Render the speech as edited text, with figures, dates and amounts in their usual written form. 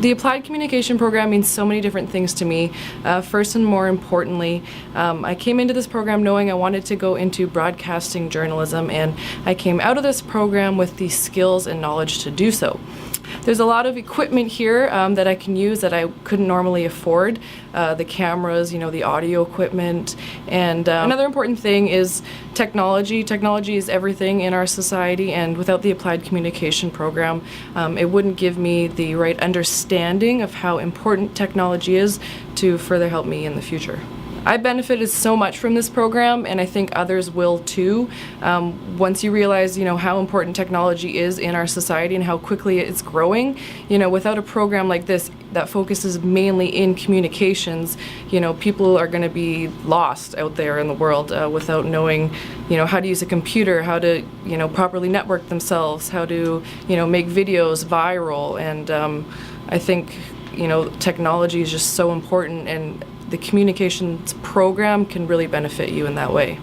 The Applied Communication program means so many different things to me. First and more importantly, I came into this program knowing I wanted to go into broadcasting journalism, and I came out of this program with the skills and knowledge to do so. There's a lot of equipment here that I can use that I couldn't normally afford. The cameras, the audio equipment, and another important thing is technology. Technology is everything in our society, and without the Applied Communication program, it wouldn't give me the right understanding of how important technology is to further help me in the future. I benefited so much from this program, and I think others will too. Once you realize, how important technology is in our society and how quickly it's growing, without a program like this that focuses mainly in communications, people are going to be lost out there in the world without knowing, how to use a computer, how to, properly network themselves, how to, make videos viral, and I think, technology is just so important, and the communications program can really benefit you in that way.